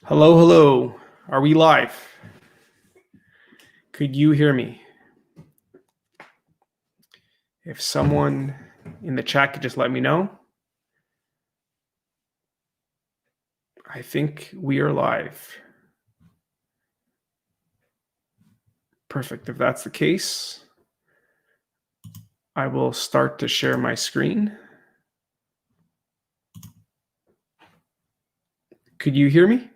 Hello, hello. Are we live? Could you hear me? If someone in the chat could just let me know. I think we are live. Perfect. If that's the case, I will start to share my screen. Could you hear me?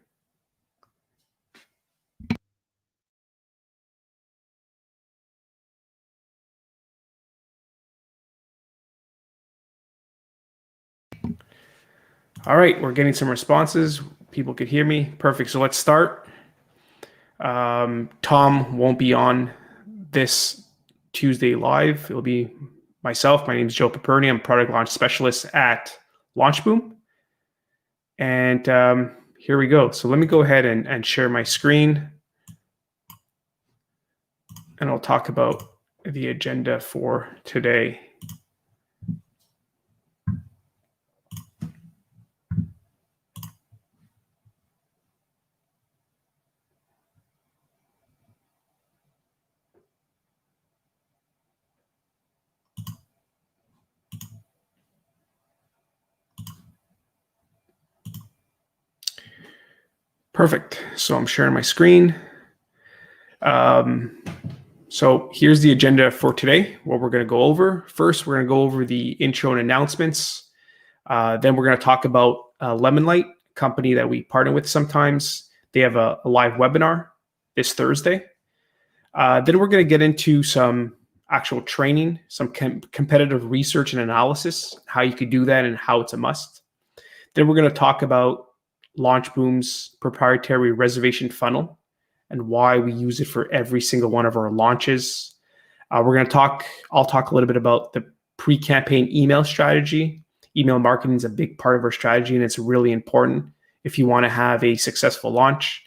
All right, we're getting some responses. People could hear me. Perfect. So let's start. Tom won't be on this Tuesday live. It'll be myself. My name is Joe Paperny. I'm product launch specialist at LaunchBoom. And here we go. So let me go ahead and share my screen. And I'll talk about the agenda for today. Perfect. So I'm sharing my screen. So here's the agenda for today, what we're going to go over. First, we're going to go over the intro and announcements. Then we're going to talk about Lemonlight, a company that we partner with sometimes. They have a live webinar this Thursday. Then we're going to get into some actual training, some competitive research and analysis, how you could do that and how it's a must. Then we're going to talk about LaunchBoom's proprietary reservation funnel and why we use it for every single one of our launches. I'll talk a little bit about the pre-campaign email strategy. Email marketing is a big part of our strategy, and it's really important if you want to have a successful launch.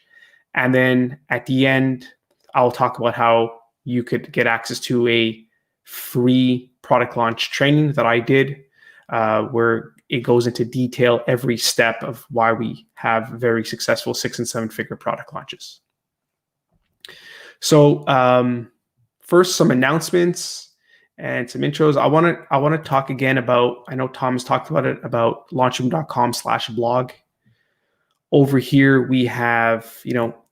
And then at the end, I'll talk about how you could get access to a free product launch training that I did, where it goes into detail every step of why we have very successful 6- and 7-figure product launches. So first, some announcements and some intros. I want to talk again about, I know Tom has talked about it, about launchboom.com/blog. Over here, we have,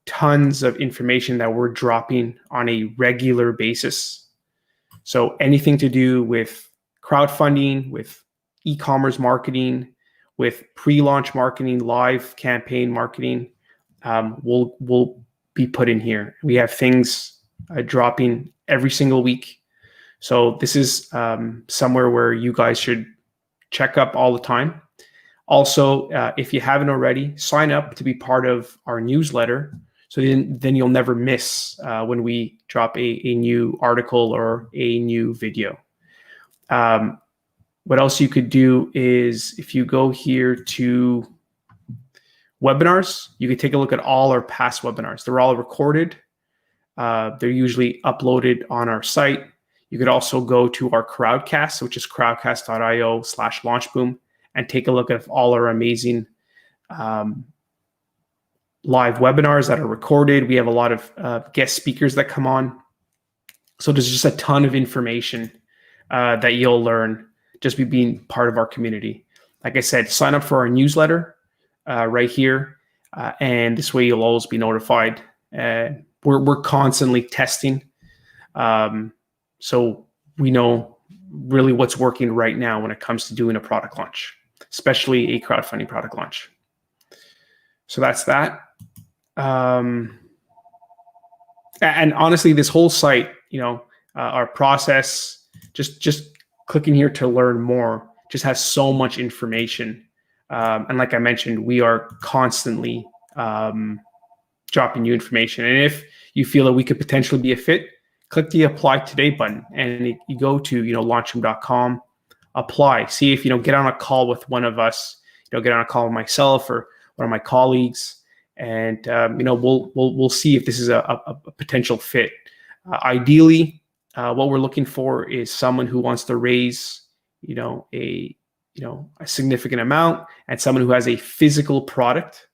tons of information that we're dropping on a regular basis. So anything to do with crowdfunding, with e-commerce marketing, with pre-launch marketing, live campaign marketing, will be put in here. We have things dropping every single week. So this is somewhere where you guys should check up all the time. Also, if you haven't already, sign up to be part of our newsletter. So then you'll never miss when we drop a new article or a new video. What else you could do is, if you go here to webinars, you can take a look at all our past webinars. They're all recorded. They're usually uploaded on our site. You could also go to our Crowdcast, which is crowdcast.io/launchboom, and take a look at all our amazing live webinars that are recorded. We have a lot of guest speakers that come on. So there's just a ton of information that you'll learn just by being part of our community. Like I said, sign up for our newsletter right here, and this way you'll always be notified. We're constantly testing, so we know really what's working right now when it comes to doing a product launch, especially a crowdfunding product launch. So that's that. And honestly, this whole site, our process, just clicking here to learn more, just has so much information. And like I mentioned, we are constantly dropping new information. And if you feel that we could potentially be a fit, click the apply today button and you go to, launchboom.com, apply, see if, get on a call with one of us, get on a call with myself or one of my colleagues. And, we'll see if this is a potential fit. Ideally, what we're looking for is someone who wants to raise, a significant amount, and someone who has a physical product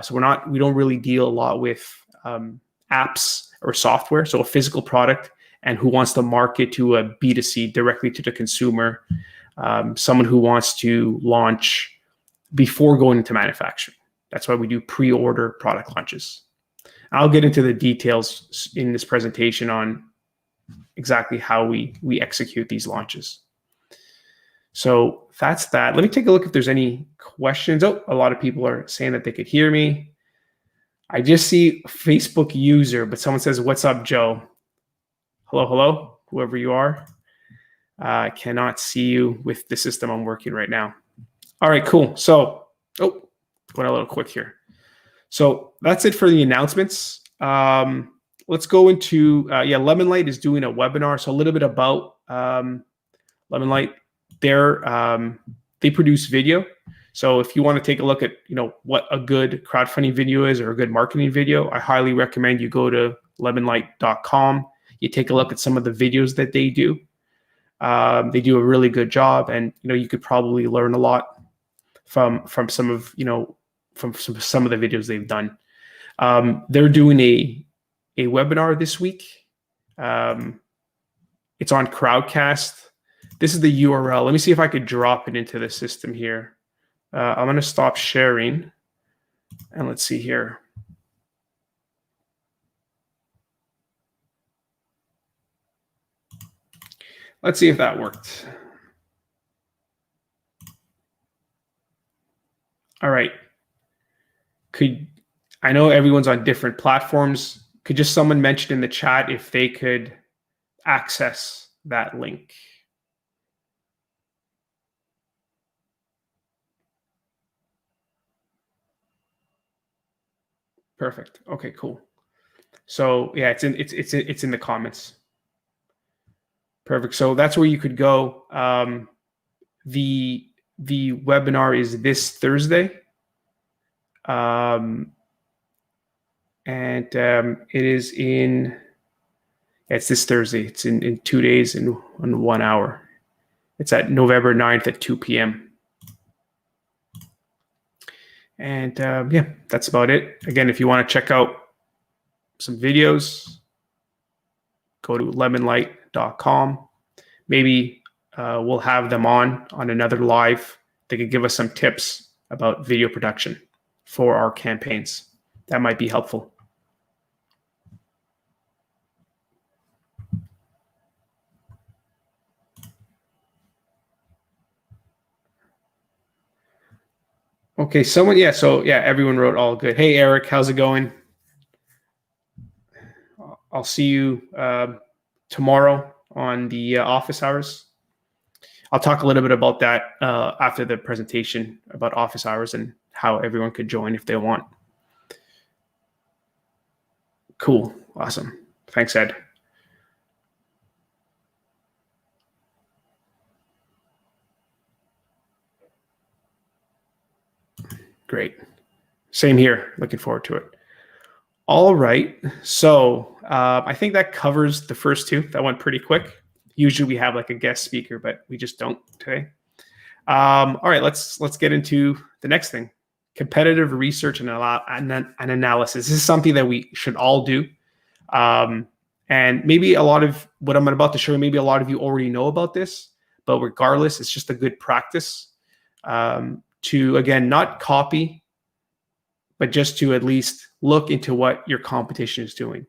So we don't really deal a lot with apps or software. So a physical product, and who wants to market to a B2C directly to the consumer, someone who wants to launch before going into manufacturing. That's why we do pre-order product launches. I'll get into the details in this presentation on exactly how we execute these launches. So that's that. Let me take a look if there's any questions. Oh, a lot of people are saying that they could hear me. I just see Facebook user, but someone says, "What's up, Joe?" Hello, hello, whoever you are. I cannot see you with the system I'm working right now. All right, cool. So, went a little quick here. So that's it for the announcements. Let's go into, Lemon Light is doing a webinar. So a little bit about Lemon Light. They produce video. So if you want to take a look at, what a good crowdfunding video is or a good marketing video, I highly recommend you go to lemonlight.com. You take a look at some of the videos that they do. They do a really good job, and you could probably learn a lot from some of some of the videos they've done. They're doing a webinar this week. It's on Crowdcast. This is the URL. Let me see if I could drop it into the system here. I'm going to stop sharing, and let's see here. Let's see if that worked. All right. I know everyone's on different platforms. Could just someone mention in the chat if they could access that link? Perfect. Okay, cool. So yeah, it's in the comments. Perfect. So that's where you could go. The webinar is this Thursday. And it is it's this Thursday. It's in 2 days and 1 hour. It's at November 9th at 2 p.m. And that's about it. Again, if you want to check out some videos, go to lemonlight.com. Maybe we'll have them on another live. They could give us some tips about video production for our campaigns. That might be helpful. Okay, everyone wrote all good. Hey, Eric, how's it going? I'll see you tomorrow on the office hours. I'll talk a little bit about that after the presentation about office hours and how everyone could join if they want. Cool. Awesome. Thanks, Ed. Great. Same here. Looking forward to it. All right. So I think that covers the first two. That went pretty quick. Usually we have like a guest speaker, but we just don't today. All right. Let's get into the next thing. Competitive research and analysis. This is something that we should all do. And maybe a lot of what I'm about to show you, maybe a lot of you already know about this, but regardless, it's just a good practice to, again, not copy, but just to at least look into what your competition is doing.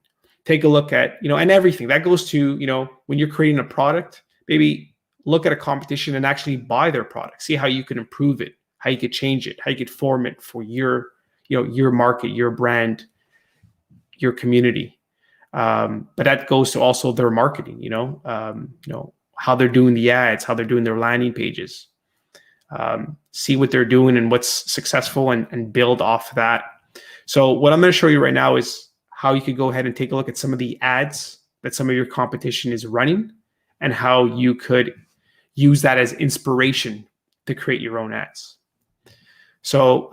Take a look at, and everything that goes to, when you're creating a product, maybe look at a competition and actually buy their product, see how you can improve it, how you could change it, how you could form it for your market, your brand, your community. But that goes to also their marketing, how they're doing the ads, how they're doing their landing pages. See what they're doing and what's successful and build off that. So what I'm going to show you right now is how you could go ahead and take a look at some of the ads that some of your competition is running and how you could use that as inspiration to create your own ads. So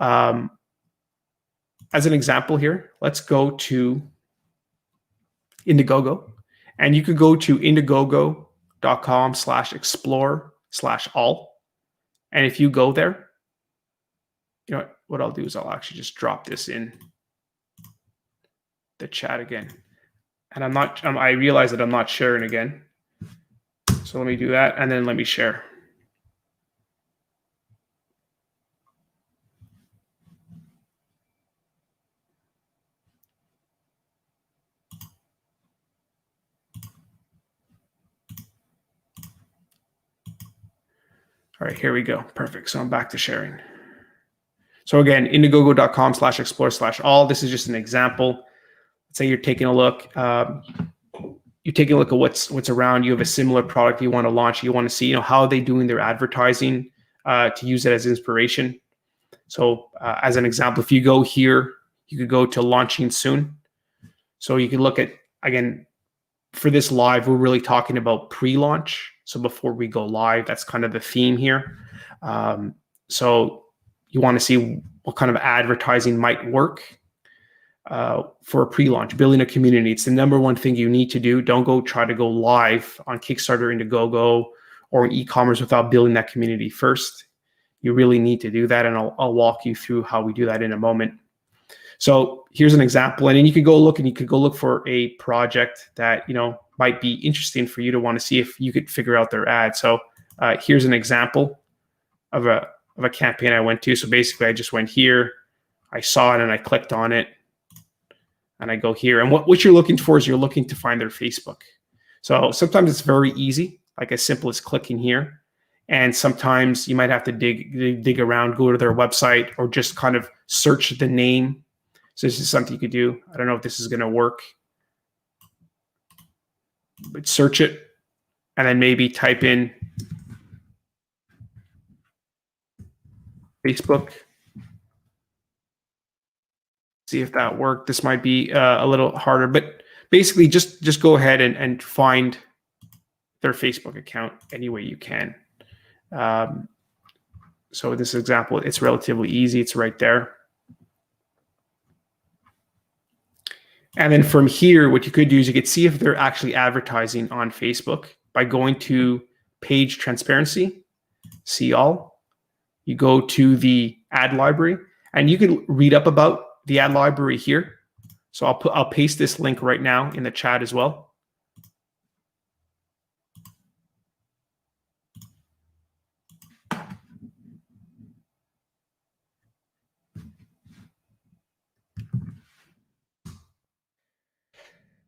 as an example here, let's go to Indiegogo, and you could go to indiegogo.com/explore/all. And if you go there, you know what I'll do is I'll actually just drop this in the chat again. And I realize that I'm not sharing again. So let me do that, and then let me share. All right, here we go. Perfect. So I'm back to sharing. So again, indiegogo.com/explore/all. This is just an example. Let's say you're taking a look. You're taking a look at what's around. You have a similar product you want to launch. You want to see, you know, how are they doing their advertising to use it as inspiration. So as an example, if you go here, you could go to launching soon. So you can look at, again, for this live, we're really talking about pre-launch. So before we go live, that's kind of the theme here. So you want to see what kind of advertising might work for a pre-launch, building a community. It's the number one thing you need to do. Don't go try to go live on Kickstarter, Indiegogo, or in e-commerce without building that community first. You really need to do that, and I'll walk you through how we do that in a moment. So here's an example, and then you could go look for a project that, you know, might be interesting for you to want to see if you could figure out their ad. So here's an example of a campaign I went to. So basically, I just went here, I saw it, and I clicked on it, and I go here. And what you're looking for is you're looking to find their Facebook. So sometimes it's very easy, like as simple as clicking here. And sometimes you might have to dig around, go to their website, or just kind of search the name. So this is something you could do. I don't know if this is going to work, but search it and then maybe type in Facebook. See if that worked. This might be a little harder, but basically just go ahead and find their Facebook account any way you can. So in this example, it's relatively easy. It's right there. And then from here, what you could do is you could see if they're actually advertising on Facebook by going to page transparency, see all. You go to the ad library, and you can read up about the ad library here. So I'll paste this link right now in the chat as well.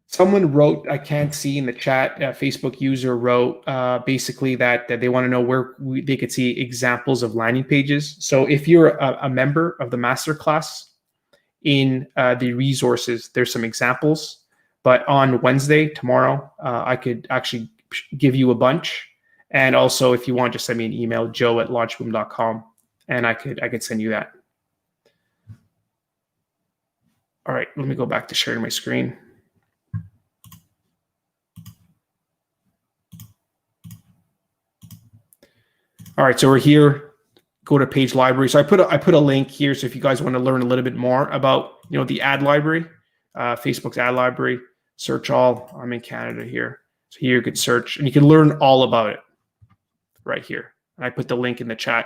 Someone wrote, I can't see in the chat, a Facebook user wrote basically that they want to know where they could see examples of landing pages. So if you're a member of the masterclass, in the resources, there's some examples. But on Wednesday, tomorrow, I could actually give you a bunch. And also, if you want, just send me an email, joe@launchboom.com, and I could send you that. All right, let me go back to sharing my screen. All right, so we're here. Go to page library. So I put a link here. So if you guys want to learn a little bit more about, you know, the ad library, Facebook's ad library, search all. I'm in Canada here. So here you could search and you can learn all about it right here. And I put the link in the chat.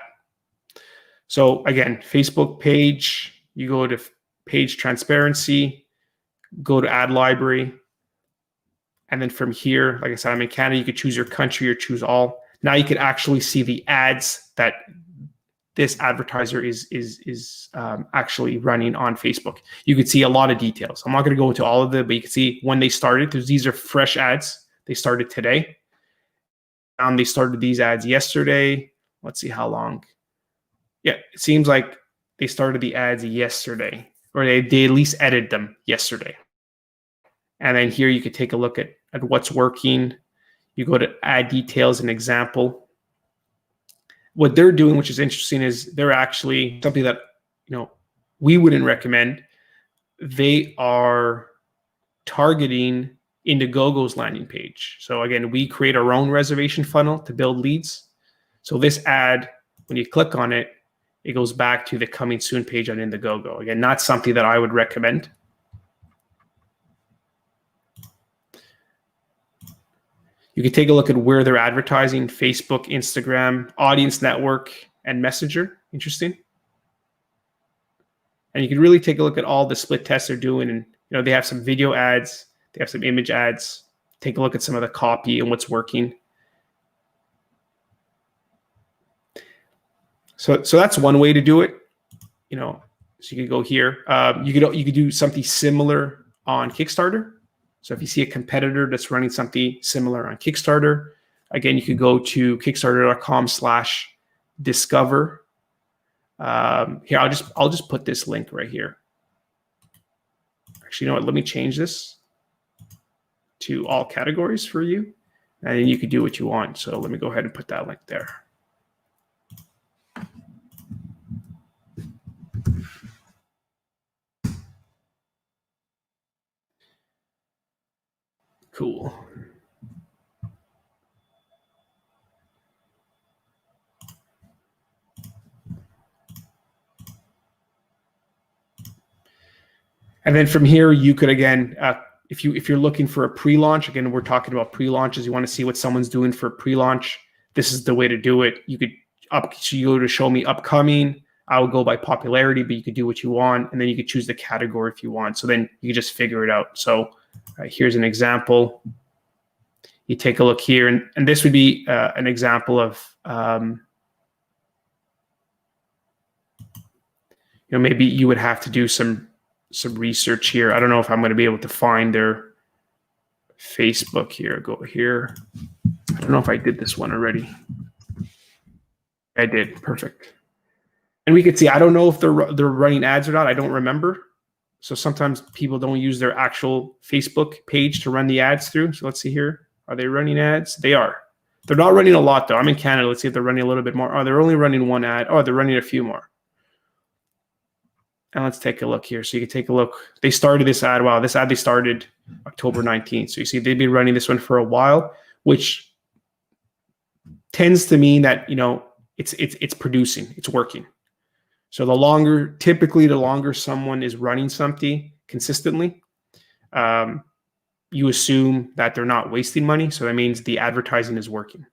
So again, Facebook page, you go to page transparency, go to ad library. And then from here, like I said, I'm in Canada, you could choose your country or choose all. Now you can actually see the ads that this advertiser is actually running on Facebook. You could see a lot of details. I'm not going to go into all of them, but you can see when they started, because these are fresh ads. They started today. They started these ads yesterday. Let's see how long. Yeah, it seems like they started the ads yesterday, or they at least edited them yesterday. And then here you could take a look at what's working. You go to add details and example. What they're doing, which is interesting, is they're actually something that, you know, we wouldn't recommend. They are targeting Indiegogo's landing page. So again, we create our own reservation funnel to build leads. So this ad, when you click on it, it goes back to the coming soon page on Indiegogo. Again, not something that I would recommend. You can take a look at where they're advertising: Facebook, Instagram, Audience Network, and Messenger. Interesting. And you can really take a look at all the split tests they're doing. And, they have some video ads, they have some image ads. Take a look at some of the copy and what's working. So that's one way to do it. So you could go here. You could do something similar on Kickstarter. So if you see a competitor that's running something similar on Kickstarter, again, you could go to kickstarter.com/discover. Here, I'll just put this link right here. Actually, you know what? Let me change this to all categories for you, and then you could do what you want. So let me go ahead and put that link there. Cool. And then from here, you could, again, if you're looking for a pre-launch, again, we're talking about pre-launches. You want to see what someone's doing for pre-launch. This is the way to do it. You go to show me upcoming. I would go by popularity, but you could do what you want, and then you could choose the category if you want. So then you can just figure it out. So here's an example. You take a look here, and this would be an example of, maybe you would have to do some research here. I don't know if I'm going to be able to find their Facebook here. Go here. I don't know if I did this one already. I did. Perfect. And we could see, I don't know if they're running ads or not. I don't remember. So sometimes people don't use their actual Facebook page to run the ads through. So let's see here. Are they running ads? They are. They're not running a lot, though. I'm in Canada. Let's see if they're running a little bit more. Oh, they're only running one ad. Oh, they're running a few more. And let's take a look here. So you can take a look. They started this ad. Wow, this ad they started October 19th. So you see they've been running this one for a while, which tends to mean that, it's producing, it's working. So typically the longer someone is running something consistently, you assume that they're not wasting money. So that means the advertising is working.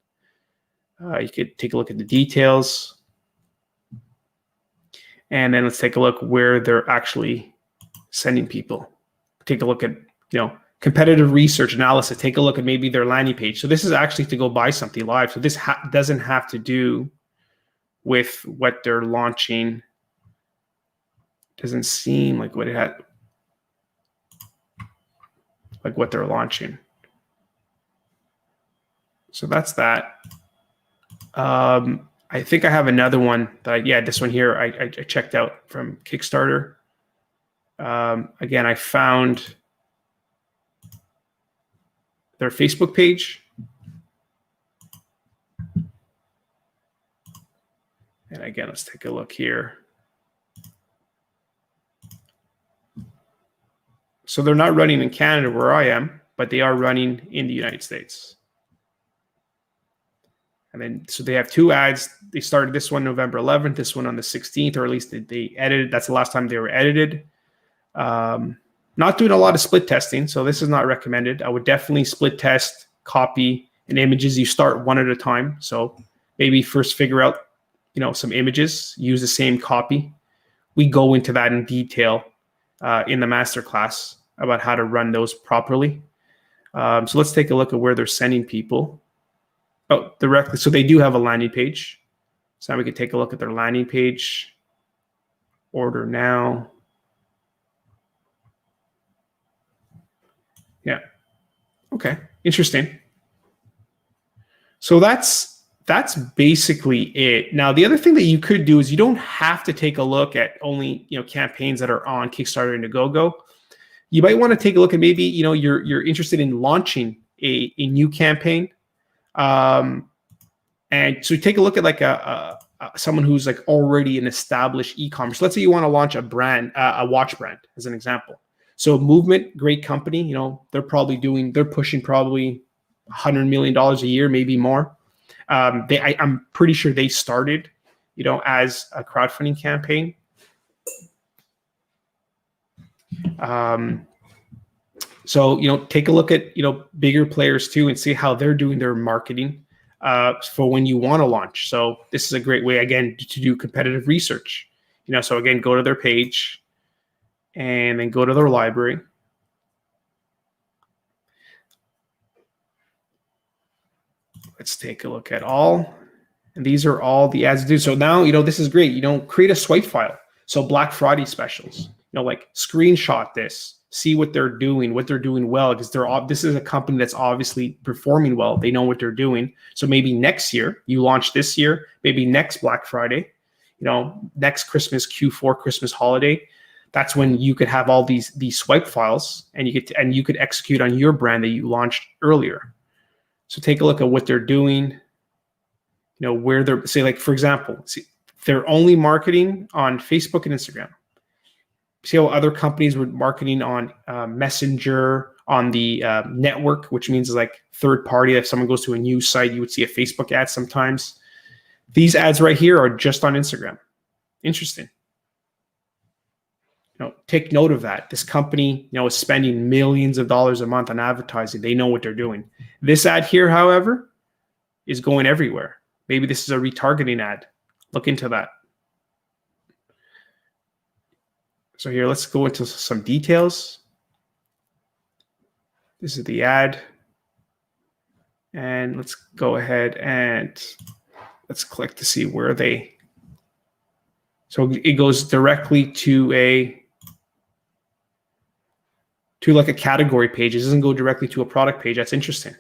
You could take a look at the details. And then let's take a look where they're actually sending people. Take a look at, competitive research analysis. Take a look at maybe their landing page. So this is actually to go buy something live. So this doesn't have to do with what they're launching. Doesn't seem like what it had. Like what they're launching. So that's that. I think I have another one that, this one here I checked out from Kickstarter. Again, I found their Facebook page. And again, let's take a look here. So they're not running in Canada where I am, but they are running in the United States. And then, so they have two ads. They started this one November 11th, this one on the 16th, or at least they edited. That's the last time they were edited. Not doing a lot of split testing, so this is not recommended. I would definitely split test, copy, and images. You start one at a time. So maybe first figure out, some images, use the same copy. We go into that in detail in the masterclass about how to run those properly. So let's take a look at where they're sending people. Oh, directly. So they do have a landing page. So now we can take a look at their landing page. Order now. Yeah. Okay. Interesting. So that's basically it. Now, the other thing that you could do is you don't have to take a look at only, campaigns that are on Kickstarter and Indiegogo. You might want to take a look at maybe, you're interested in launching a new campaign. And so take a look at like someone who's like already an established e-commerce. Let's say you want to launch a brand, a watch brand as an example. So Movement, great company, they're pushing probably $100 million a year, maybe more. I'm pretty sure they started, as a crowdfunding campaign. So, take a look at, bigger players too, and see how they're doing their marketing for when you want to launch. So this is a great way, again, to do competitive research. So again, go to their page, and then go to their library. Let's take a look at all. And these are all the ads to do. So now, this is great. Create a swipe file. So Black Friday specials, like screenshot this, see what they're doing well, because this is a company that's obviously performing well. They know what they're doing. So maybe next year, you launch this year, maybe next Black Friday, next Christmas, Q4 Christmas holiday. That's when you could have all these swipe files, and you could execute on your brand that you launched earlier. So take a look at what they're doing. Where they're, say, like, for example, they're only marketing on Facebook and Instagram. See how other companies were marketing on Messenger, on the network, which means like third party. If someone goes to a news site, you would see a Facebook ad sometimes. These ads right here are just on Instagram. Interesting. Take note of that. This company, is spending millions of dollars a month on advertising. They know what they're doing. This ad here, however, is going everywhere. Maybe this is a retargeting ad. Look into that. So here, let's go into some details. This is the ad. And let's go ahead and let's click to see where they. So it goes directly to like a category page. It doesn't go directly to a product page. That's interesting.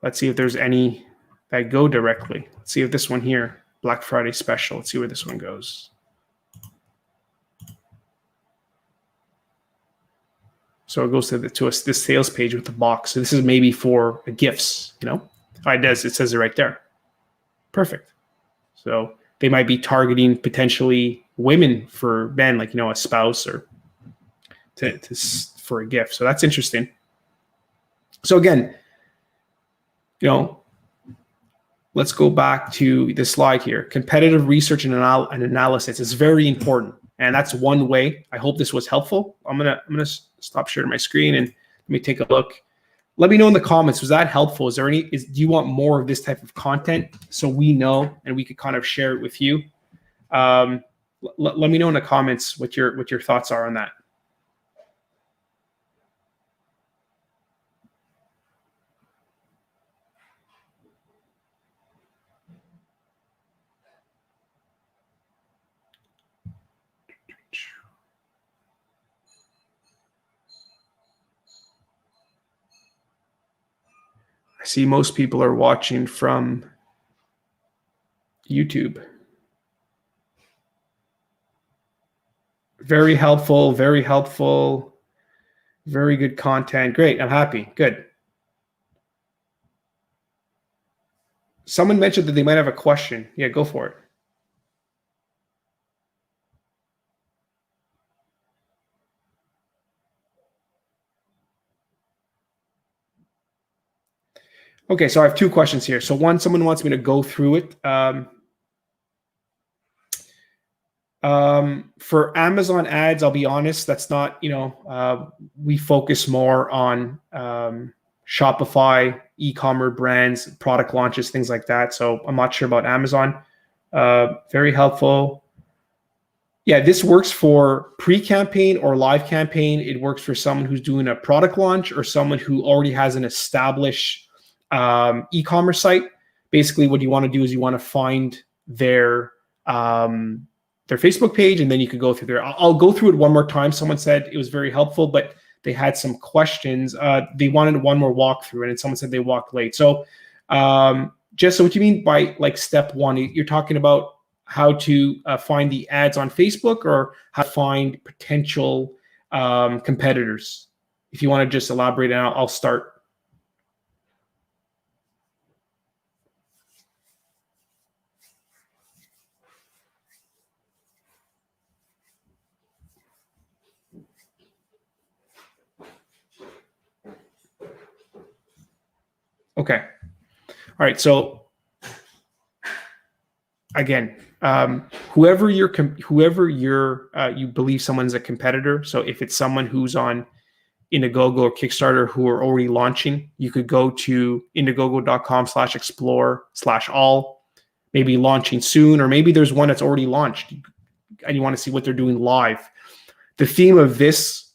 Let's see if there's any that go directly. Let's see if this one here, Black Friday special. Let's see where this one goes. So it goes to this sales page with the box. So this is maybe for gifts, It does. It says it right there. Perfect. So they might be targeting potentially women for men, like, a spouse or for a gift. So that's interesting. So again, let's go back to this slide here. Competitive research and analysis is very important. And that's one way. I hope this was helpful. I'm gonna stop sharing my screen and let me take a look. Let me know in the comments, was that helpful? Do you want more of this type of content so we know and we could kind of share it with you? Let me know in the comments what your thoughts are on that. I see most people are watching from YouTube. Very helpful, very helpful. Very good content. Great. I'm happy. Good. Someone mentioned that they might have a question. Yeah, go for it. Okay, so I have two questions here. So one, someone wants me to go through it. For Amazon ads, I'll be honest, that's not, we focus more on Shopify, e-commerce brands, product launches, things like that. So I'm not sure about Amazon. Very helpful. Yeah, this works for pre-campaign or live campaign. It works for someone who's doing a product launch or someone who already has an established e-commerce site. Basically, what you want to do is you want to find their Facebook page, and then you could go through there. I'll go through it one more time. Someone said it was very helpful, but they had some questions. They wanted one more walkthrough, and then someone said they walked late. So, Jess, so what do you mean by like step one? You're talking about how to find the ads on Facebook, or how to find potential competitors? If you want to just elaborate, and I'll start. Okay. All right. So again, whoever you believe someone's a competitor. So if it's someone who's on Indiegogo or Kickstarter who are already launching, you could go to indiegogo.com/explore/all, maybe launching soon, or maybe there's one that's already launched. and you want to see what they're doing live. The theme of this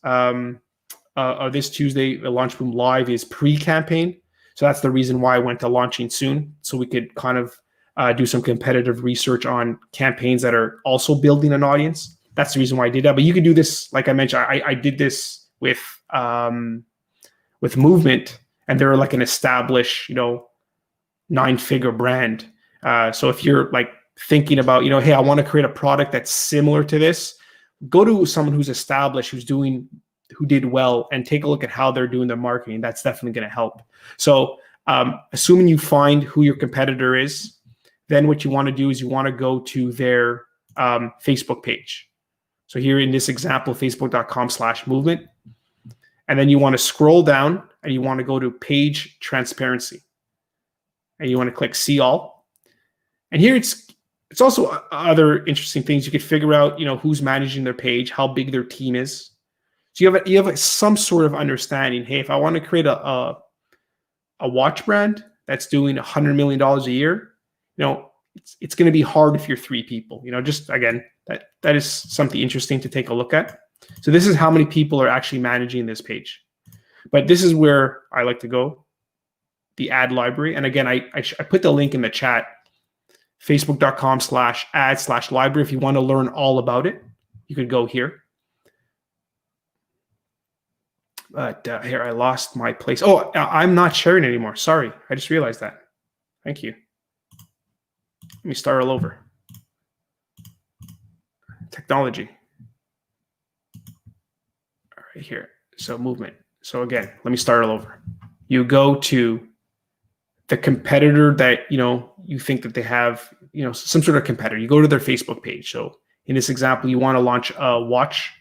Tuesday, Launch Boom Live, is pre-campaign. So that's the reason why I went to launching soon, so we could kind of do some competitive research on campaigns that are also building an audience. That's the reason why I did that. But you could do this, like I mentioned, I did this with Movement, and they're like an established, 9-figure brand. So if you're like thinking about, hey, I want to create a product that's similar to this, go to someone who's established, who did well, and take a look at how they're doing their marketing. That's definitely going to help. So assuming you find who your competitor is, then what you want to do is you want to go to their Facebook page. So here in this example, facebook.com/movement. And then you want to scroll down and you want to go to page transparency. And you want to click see all. And here it's also other interesting things. You could figure out, who's managing their page, how big their team is. So you have some sort of understanding. Hey, if I want to create a watch brand that's doing $100 million a year, it's going to be hard if you're 3 people. Just again, that is something interesting to take a look at. So this is how many people are actually managing this page. But this is where I like to go, the ad library. And again, I put the link in the chat, facebook.com/ad/library. If you want to learn all about it, you could go here. But here, I lost my place. Oh, I'm not sharing anymore. Sorry, I just realized that. Thank you. Let me start all over. Technology. All right, here. So Movement. So again, let me start all over. You go to the competitor that, you think that they have, some sort of competitor. You go to their Facebook page. So in this example, you want to launch a watch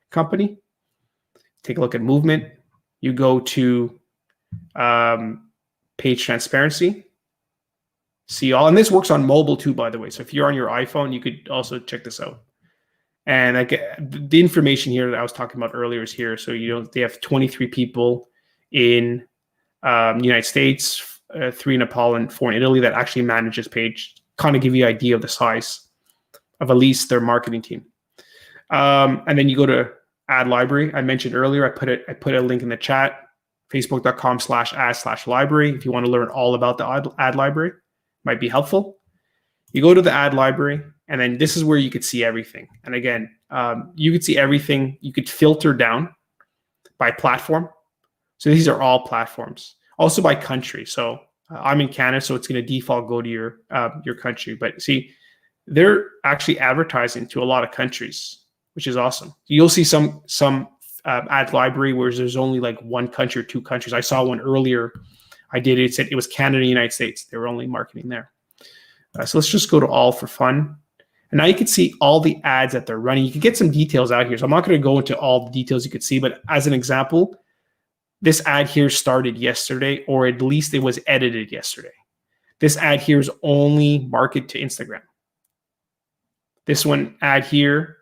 company. Take a look at Movement. You go to page transparency. See all, and this works on mobile too, by the way. So if you're on your iPhone, you could also check this out. And the information here that I was talking about earlier is here. So they have 23 people in the United States, 3 in Nepal, and 4 in Italy that actually manage this page. Kind of give you an idea of the size of at least their marketing team. And then you go to ad library. I mentioned earlier, I put a link in the chat, facebook.com/ad/library. If you want to learn all about the ad library, might be helpful. You go to the ad library, and then this is where you could see everything. And again, you could see everything. You could filter down by platform. So these are all platforms. Also by country. So I'm in Canada, so it's going to default go to your country. But see, they're actually advertising to a lot of countries, which is awesome. You'll see some ad library where there's only like 1 country or 2 countries. I saw one earlier. I did it. It said it was Canada and United States. They were only marketing there. So let's just go to all for fun. And now you can see all the ads that they're running. You can get some details out here. So I'm not going to go into all the details you could see, but as an example, this ad here started yesterday, or at least it was edited yesterday. This ad here is only marketed to Instagram. This one ad here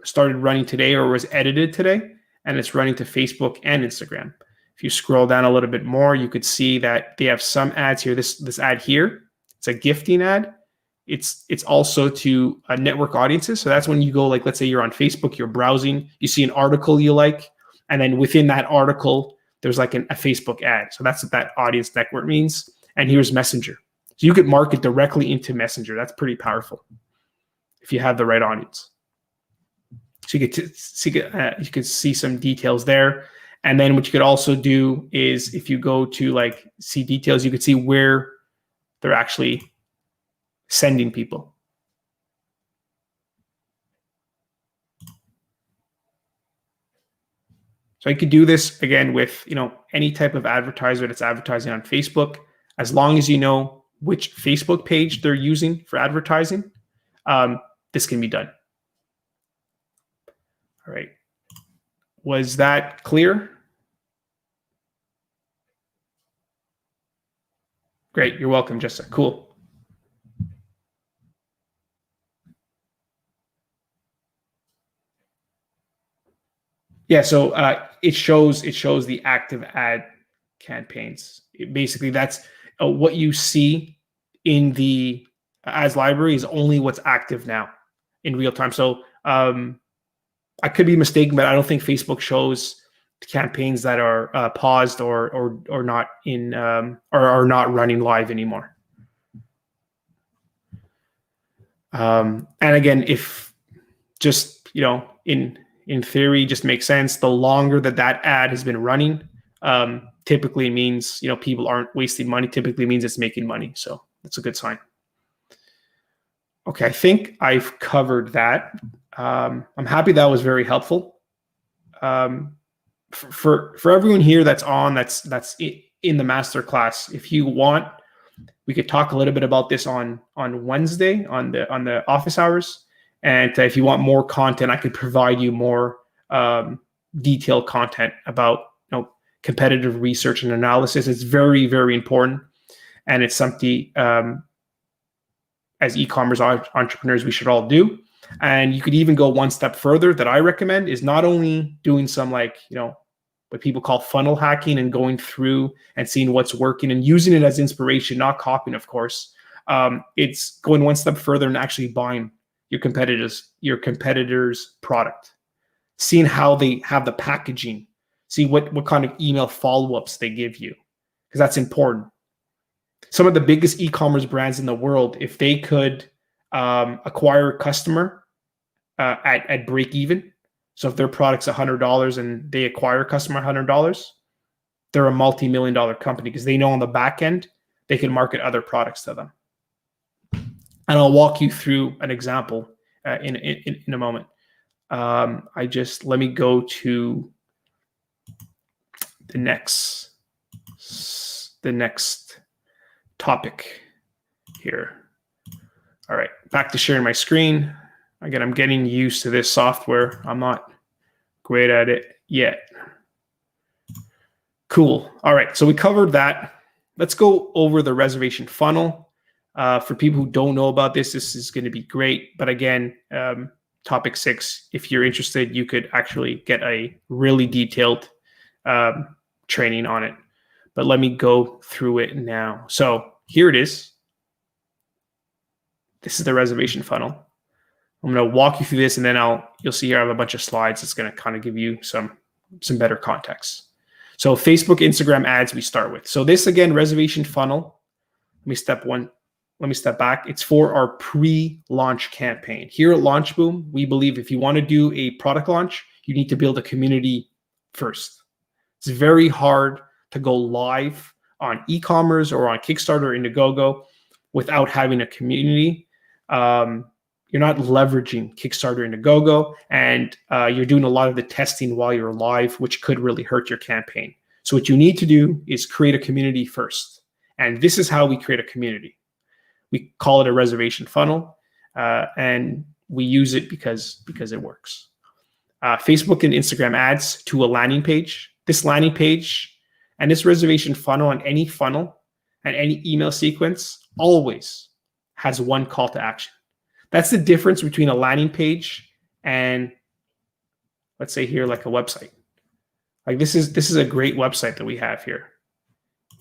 started running today or was edited today, and it's running to Facebook and Instagram. If you scroll down a little bit more, you could see that they have some ads here. This ad here, it's a gifting ad. It's also to network audiences. So that's when you go, like, let's say you're on Facebook, you're browsing, you see an article you like, and then within that article, there's like a Facebook ad. So that's what that audience network means. And here's Messenger. So you could market directly into Messenger. That's pretty powerful if you have the right audience. So you could see some details there. And then what you could also do is, if you go to like see details, you could see where they're actually sending people. So I could do this again with any type of advertiser that's advertising on Facebook, as long as you know which Facebook page they're using for advertising. This can be done. All right. Was that clear? Great. You're welcome, Jessica. Cool. Yeah. So it shows the active ad campaigns. Basically, that's what you see in the ads library is only what's active now. in real time. So I could be mistaken, but I don't think Facebook shows campaigns that are paused or not in or are not running live anymore. And again, if just in theory, just makes sense. The longer that ad has been running, typically means people aren't wasting money. Typically means it's making money. So that's a good sign. Okay, I think I've covered that. I'm happy that was very helpful. For everyone here that's in the masterclass, if you want, we could talk a little bit about this on Wednesday on the office hours. And if you want more content, I could provide you more detailed content about competitive research and analysis. It's very, very important, and it's something as e-commerce entrepreneurs we should all do. And you could even go one step further. That I recommend is not only doing some what people call funnel hacking and going through and seeing what's working and using it as inspiration, not copying, of course. It's going one step further and actually buying your competitors' product, seeing how they have the packaging, see what kind of email follow-ups they give you, because that's important. Some of the biggest e-commerce brands in the world, if they could acquire a customer at break even, so if their product's $100 and they acquire a customer $100, they're a multi-million-dollar company because they know on the back end they can market other products to them. And I'll walk you through an example in a moment. Let me go to the next topic here. All right, back to sharing my screen. Again, I'm getting used to this software. I'm not great at it yet. Cool. All right, so we covered that. Let's go over the reservation funnel. For people who don't know about this is going to be great. But again, topic 6, if you're interested, you could actually get a really detailed training on it. But let me go through it now. So here it is. This is the reservation funnel. I'm going to walk you through this, and then you'll see here I have a bunch of slides. It's going to kind of give you some better context. So Facebook, Instagram ads we start with. So this, again, reservation funnel. Let me step back. It's for our pre-launch campaign. Here at LaunchBoom, we believe if you want to do a product launch, you need to build a community first. It's very hard to go live on e-commerce or on Kickstarter or Indiegogo without having a community. You're not leveraging Kickstarter and Indiegogo, and you're doing a lot of the testing while you're live, which could really hurt your campaign. So what you need to do is create a community first. And this is how we create a community. We call it a reservation funnel, and we use it because it works. Facebook and Instagram ads to a landing page. This landing page and this reservation funnel and any funnel and any email sequence always has one call to action. That's the difference between a landing page and, let's say here, like a website. Like this is a great website that we have here,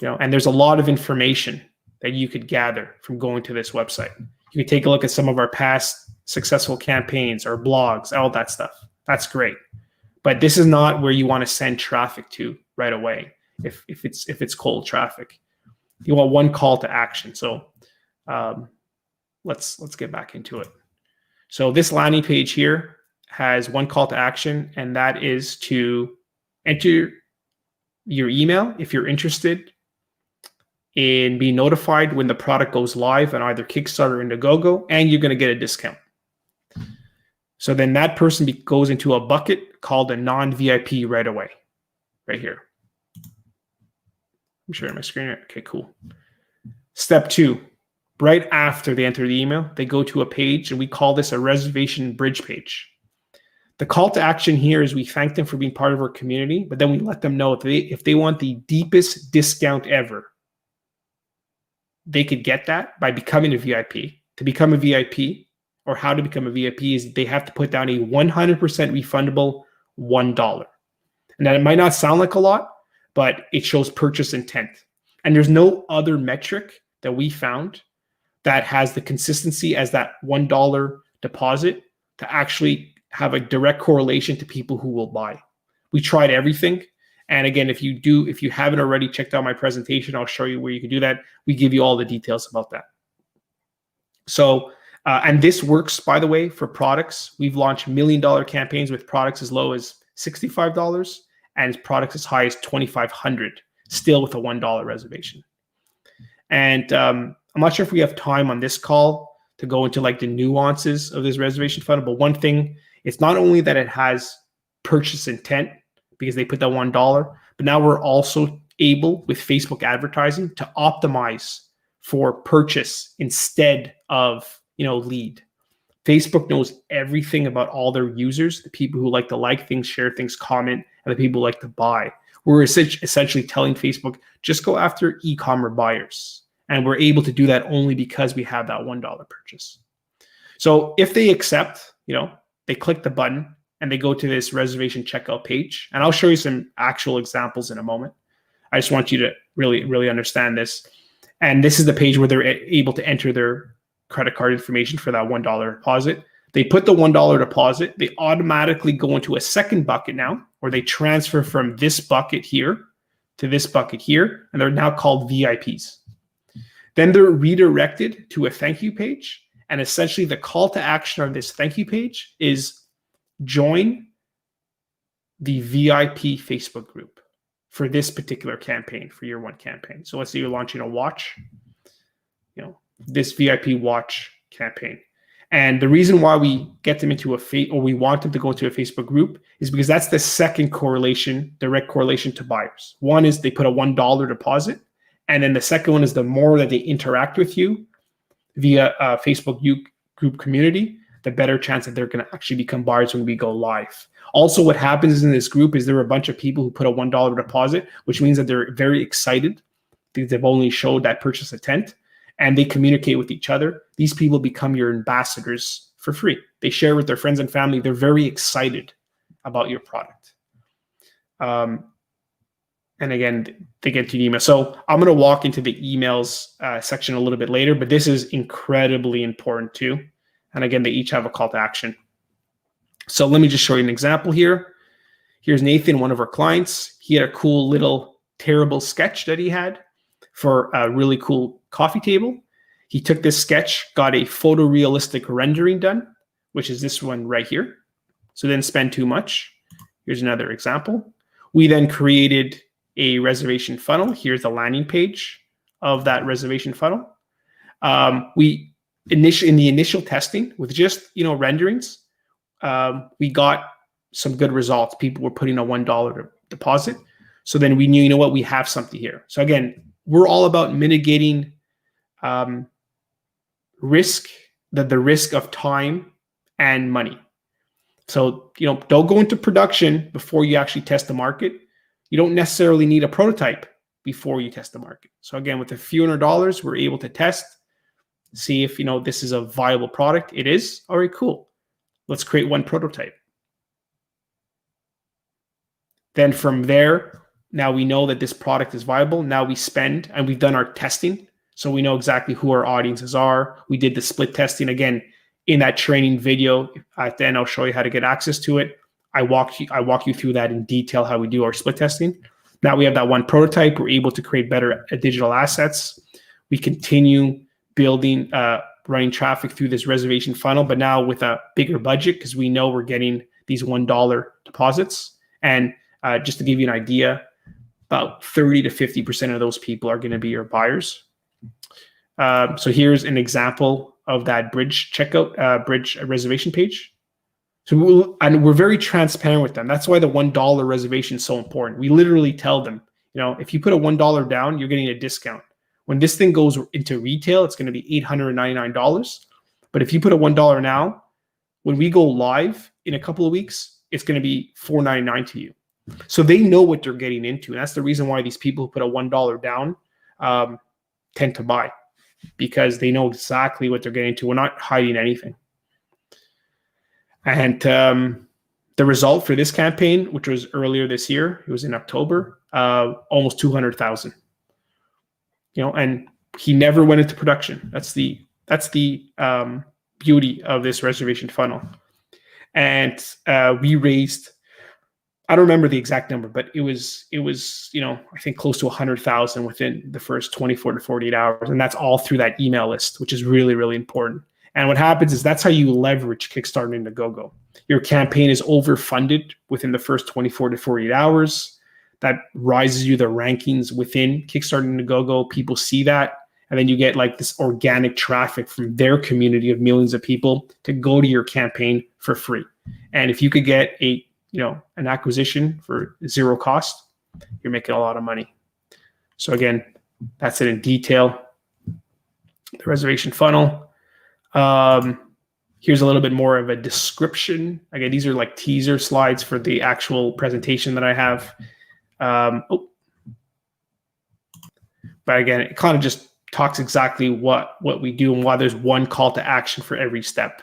and there's a lot of information that you could gather from going to this website. You could take a look at some of our past successful campaigns or blogs, all that stuff. That's great. But this is not where you want to send traffic to right away if it's cold traffic. You want one call to action. So let's get back into it. So this landing page here has one call to action, and that is to enter your email if you're interested in being notified when the product goes live on either Kickstarter or Indiegogo, and you're going to get a discount. So then that person goes into a bucket called a non-VIP right away, right here. I'm sharing my screen. Okay, cool. Step 2, right after they enter the email, they go to a page, and we call this a reservation bridge page. The call to action here is we thank them for being part of our community, but then we let them know if they want the deepest discount ever, they could get that by becoming a VIP. To become a VIP, or how to become a VIP, is they have to put down a 100% refundable $1. And that it might not sound like a lot, but it shows purchase intent. And there's no other metric that we found that has the consistency as that $1 deposit to actually have a direct correlation to people who will buy. We tried everything. And again, if you haven't already checked out my presentation, I'll show you where you can do that. We give you all the details about that. So, and this works, by the way, for products. We've launched $1 million campaigns with products as low as $65 and products as high as $2,500, still with a $1 reservation. And I'm not sure if we have time on this call to go into like the nuances of this reservation funnel, but one thing, it's not only that it has purchase intent because they put that $1, but now we're also able with Facebook advertising to optimize for purchase instead of, lead. Facebook knows everything about all their users, the people who like to like things, share things, comment, and the people who like to buy. We're essentially telling Facebook, just go after e-commerce buyers. And we're able to do that only because we have that $1 purchase. So if they accept, they click the button and they go to this reservation checkout page. And I'll show you some actual examples in a moment. I just want you to really, really understand this. And this is the page where they're able to enter their credit card information for that $1 deposit. They put the $1 deposit. They automatically go into a second bucket now, where they transfer from this bucket here to this bucket here. And they're now called VIPs. Then they're redirected to a thank you page. And essentially the call to action on this thank you page is join the VIP Facebook group for this particular campaign, for year one campaign. So let's say you're launching a watch, this VIP watch campaign. And the reason why we get them into we want them to go into a Facebook group is because that's the second correlation, direct correlation to buyers. One is they put a $1 deposit. And then the second one is the more that they interact with you via Facebook group community, the better chance that they're going to actually become buyers when we go live. Also, what happens in this group is there are a bunch of people who put a $1 deposit, which means that they're very excited because they've only showed that purchase intent, and they communicate with each other. These people become your ambassadors for free. They share with their friends and family. They're very excited about your product. And again, they get to the email. So I'm going to walk into the emails section a little bit later, but this is incredibly important too. And again, they each have a call to action. So let me just show you an example here. Here's Nathan, one of our clients. He had a cool little terrible sketch that he had for a really cool coffee table. He took this sketch, got a photorealistic rendering done, which is this one right here. So didn't spend too much. Here's another example. We then created a reservation funnel. Here's the landing page of that reservation funnel. In the initial testing with just renderings, we got some good results. People were putting a $1 deposit. So then we knew, we have something here. So again, we're all about mitigating risk, the risk of time and money. So, don't go into production before you actually test the market. You don't necessarily need a prototype before you test the market. So again, with a few $100s, we're able to test, see if, this is a viable product. It is. All right, cool. Let's create one prototype. Then from there, now we know that this product is viable. Now we spend, and we've done our testing. So we know exactly who our audiences are. We did the split testing. Again, in that training video, at the end, I'll show you how to get access to it. I walk you through that in detail, how we do our split testing. Now we have that one prototype. We're able to create better digital assets. We continue building, running traffic through this reservation funnel, but now with a bigger budget because we know we're getting these $1 deposits. And just to give you an idea, about 30 to 50% of those people are going to be your buyers. So here's an example of that bridge checkout, bridge reservation page. So we're very transparent with them. That's why the $1 reservation is so important. We literally tell them, if you put a $1 down, you're getting a discount. When this thing goes into retail, it's going to be $899. But if you put a $1 now, when we go live in a couple of weeks, it's going to be $499 to you. So they know what they're getting into. And that's the reason why these people who put a $1 down tend to buy, because they know exactly what they're getting into. We're not hiding anything. And the result for this campaign, which was earlier this year, it was in October, almost 200,000. And he never went into production. That's the beauty of this reservation funnel. And we raised, I don't remember the exact number, but it was, I think close to 100,000 within the first 24 to 48 hours. And that's all through that email list, which is really, really important. And what happens is that's how you leverage Kickstarter and Indiegogo. Your campaign is overfunded within the first 24 to 48 hours. That rises you the rankings within Kickstarter and Indiegogo. People see that. And then you get like this organic traffic from their community of millions of people to go to your campaign for free. And if you could get an acquisition for zero cost, you're making a lot of money. So again, that's it in detail. The reservation funnel. Here's a little bit more of a description. Again, these are like teaser slides for the actual presentation that I have. But again, it kind of just talks exactly what we do and why there's one call to action for every step.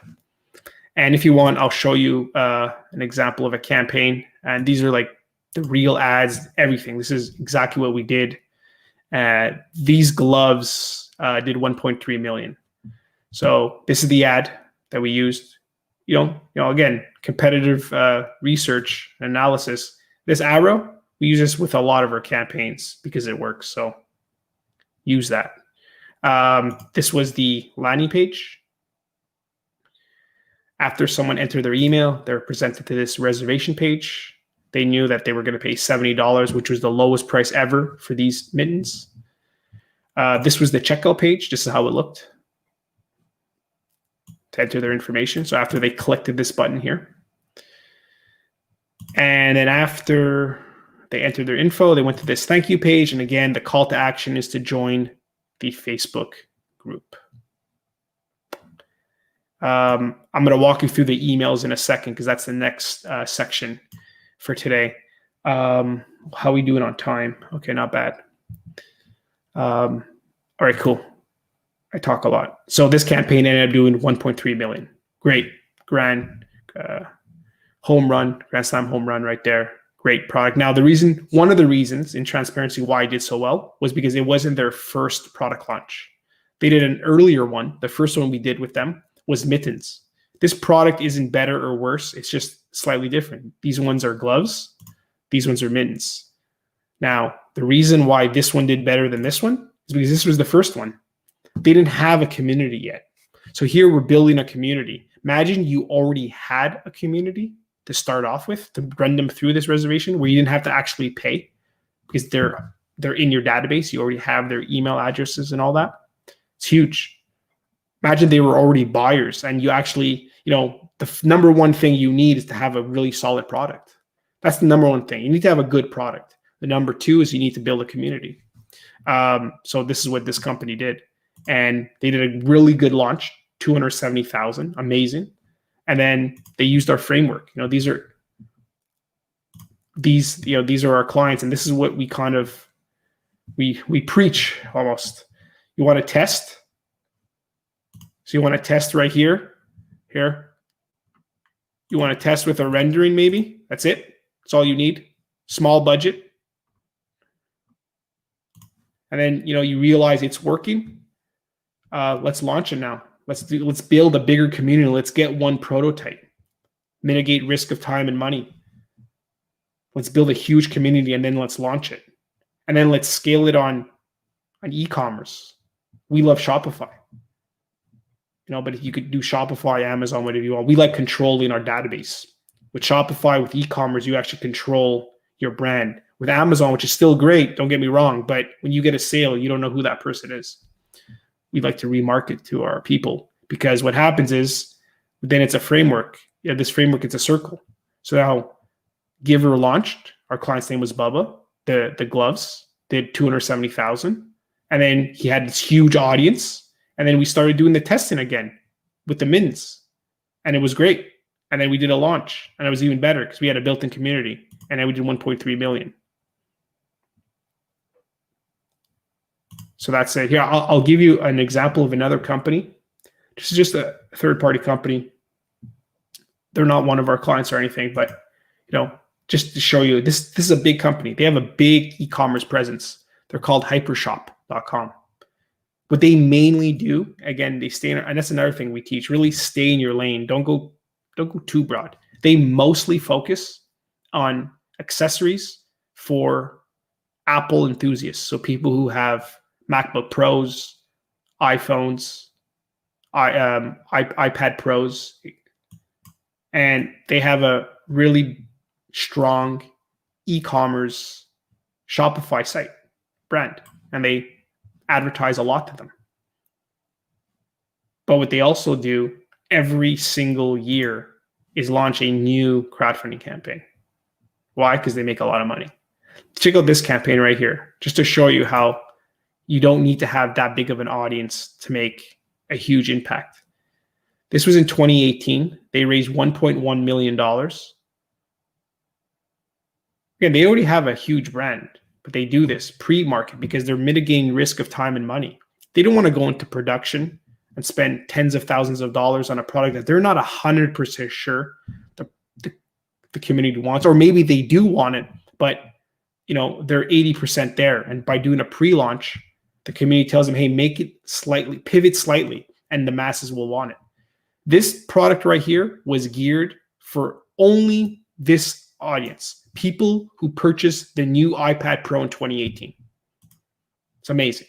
And if you want, I'll show you an example of a campaign. And these are like the real ads, everything. This is exactly what we did. These gloves did 1.3 million. So this is the ad that we used. Again, competitive research and analysis. This arrow, we use this with a lot of our campaigns because it works. So use that. This was the landing page. After someone entered their email, they're presented to this reservation page. They knew that they were going to pay $70, which was the lowest price ever for these mittens. This was the checkout page. This is how it looked to enter their information. So after they collected this button here, and then after they entered their info, they went to this thank you page. And again, the call to action is to join the Facebook group. I'm going to walk you through the emails in a second because that's the next section for today. How are we doing on time? Okay, not bad. All right, cool. I talk a lot. So this campaign ended up doing 1.3 million. Great. Grand home run, Grand Slam home run right there. Great product. Now, one of the reasons in transparency why it did so well was because it wasn't their first product launch. They did an earlier one. The first one we did with them was mittens. This product isn't better or worse. It's just slightly different. These ones are gloves. These ones are mittens. Now, the reason why this one did better than this one is because this was the first one. They didn't have a community yet. So here we're building a community. Imagine you already had a community to start off with to run them through this reservation where you didn't have to actually pay because they're in your database. You already have their email addresses and all that. It's huge. Imagine they were already buyers and you actually, the number one thing you need is to have a really solid product. That's the number one thing. You need to have a good product. The number two is you need to build a community. So this is what this company did. And they did a really good launch, 270,000, amazing. And then they used our framework. These are our clients. And this is what we kind of, we preach almost. You want to test? So you want to test right here. You want to test with a rendering maybe. That's it. That's all you need. Small budget. And then, you realize it's working. Let's launch it now. Let's build a bigger community. Let's get one prototype. Mitigate risk of time and money. Let's build a huge community and then let's launch it. And then let's scale it on e-commerce. We love Shopify. But if you could do Shopify, Amazon, whatever you want, we like controlling our database. With Shopify, with e-commerce, you actually control your brand. With Amazon, which is still great, don't get me wrong, but when you get a sale, you don't know who that person is. We like to remarket to our people because what happens is then it's a framework. This framework, it's a circle. So now Giver launched. Our client's name was Bubba. The gloves did 270,000. And then he had this huge audience. And then we started doing the testing again with the mittens. And it was great. And then we did a launch. And it was even better because we had a built-in community. And then we did 1.3 million. So that's it. Here, I'll give you an example of another company. This is just a third-party company. They're not one of our clients or anything, but just to show you, this is a big company. They have a big e-commerce presence. They're called hypershop.com. What they mainly do, again, they stay in, and that's another thing we teach, really stay in your lane. Don't Don't go too broad. They mostly focus on accessories for Apple enthusiasts. So people who have MacBook Pros, iPhones, iPad Pros, and they have a really strong e-commerce Shopify site brand, and they advertise a lot to them. But what they also do every single year is launch a new crowdfunding campaign. Why? Because they make a lot of money. Check out this campaign right here, just to show you how you don't need to have that big of an audience to make a huge impact. This was in 2018. They raised $1.1 million. Again, they already have a huge brand, but they do this pre-market because they're mitigating risk of time and money. They don't want to go into production and spend tens of thousands of dollars on a product that they're not 100% sure the community wants, or maybe they do want it, but they're 80% there. And by doing a pre-launch, the community tells them, hey, make it slightly, pivot slightly, and the masses will want it. This product right here was geared for only this audience, people who purchased the new iPad Pro in 2018. It's amazing.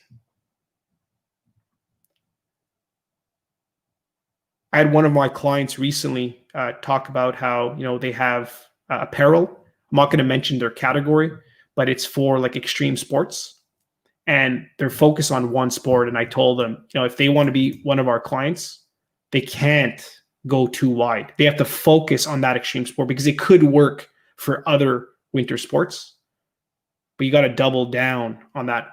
I had one of my clients recently talk about how they have apparel. I'm not going to mention their category, but it's for like extreme sports, and they're focused on one sport. And I told them, if they want to be one of our clients, they can't go too wide. They have to focus on that extreme sport because it could work for other winter sports, but you got to double down on that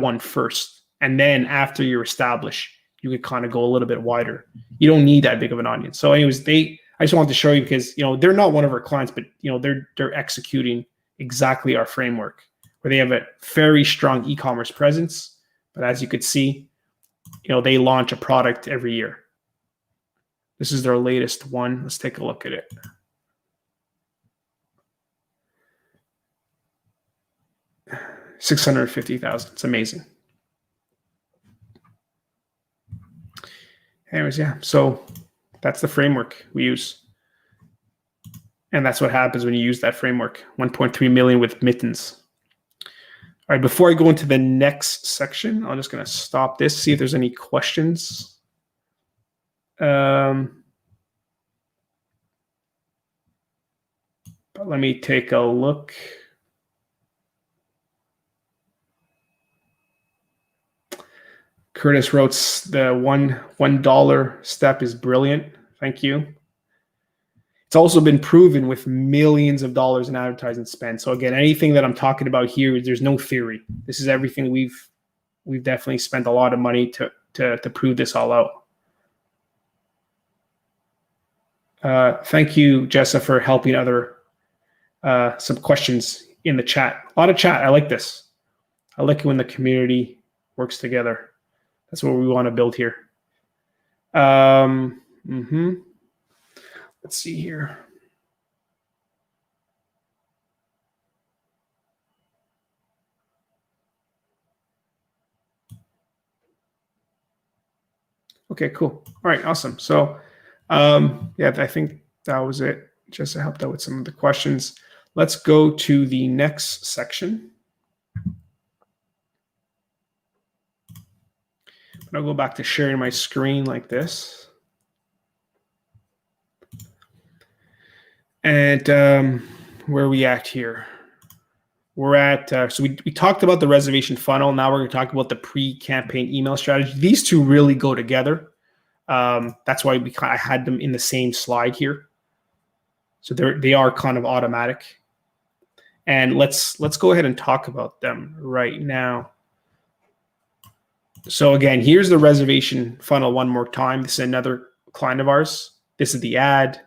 one first, and then after you're established, you could kind of go a little bit wider. You don't need that big of an audience. So anyways, I just wanted to show you because, they're not one of our clients, but, they're executing exactly our framework where they have a very strong e-commerce presence. But as you could see, they launch a product every year. This is their latest one. Let's take a look at it. $650,000. It's amazing. Anyways, yeah, so that's the framework we use. And that's what happens when you use that framework. 1.3 million with mittens. All right, before I go into the next section, I'm just going to stop this, see if there's any questions. But let me take a look. Curtis wrote the $1 step is brilliant. Thank you. It's also been proven with millions of dollars in advertising spend. So again, anything that I'm talking about here, there's no theory. This is everything we've definitely spent a lot of money to prove this all out. Thank you, Jessa, for helping other some questions in the chat. A lot of chat. I like this. I like it when the community works together. That's what we want to build here. Let's see here. Okay, cool. All right, awesome. So, yeah, I think that was it. Just to help out with some of the questions. Let's go to the next section. I'll go back to sharing my screen like this. And where are we at here? We're at, so we talked about the reservation funnel. Now we're going to talk about the pre-campaign email strategy. These two really go together. That's why I had them in the same slide here. So they are kind of automatic. And let's go ahead and talk about them right now. So again, here's the reservation funnel one more time. This is another client of ours. This is the ad,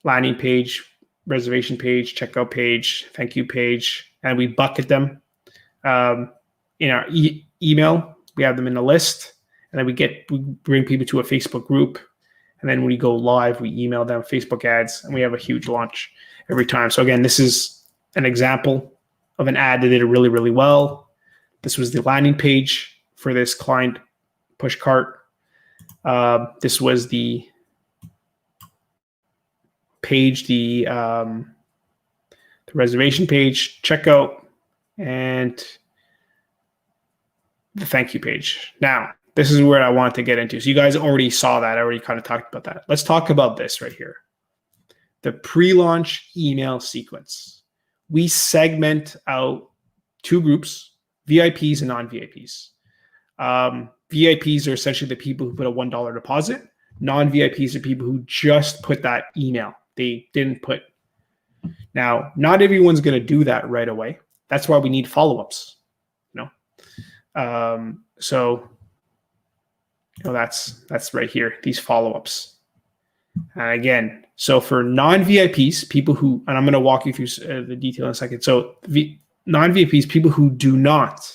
landing page, reservation page, checkout page, thank you page, and we bucket them in our email. We have them in a list, and then we bring people to a Facebook group, and then when we go live, we email them Facebook ads, and we have a huge launch every time. So again, this is an example of an ad that did really, really well. This was the landing page for this client push cart. This was the page, the reservation page, checkout, and the thank you page. Now, this is where I want to get into. So you guys already saw that. I already kind of talked about that. Let's talk about this right here. The pre-launch email sequence. We segment out two groups, VIPs and non-VIPs. VIPs are essentially the people who put a $1 deposit. Non-VIPs are people who just put that email. They didn't put. Now, not everyone's going to do that right away. That's why we need follow-ups. So that's right here, these follow-ups. And again, so for non-VIPs, people who, and I'm going to walk you through the detail in a second. So non-VIPs, people who do not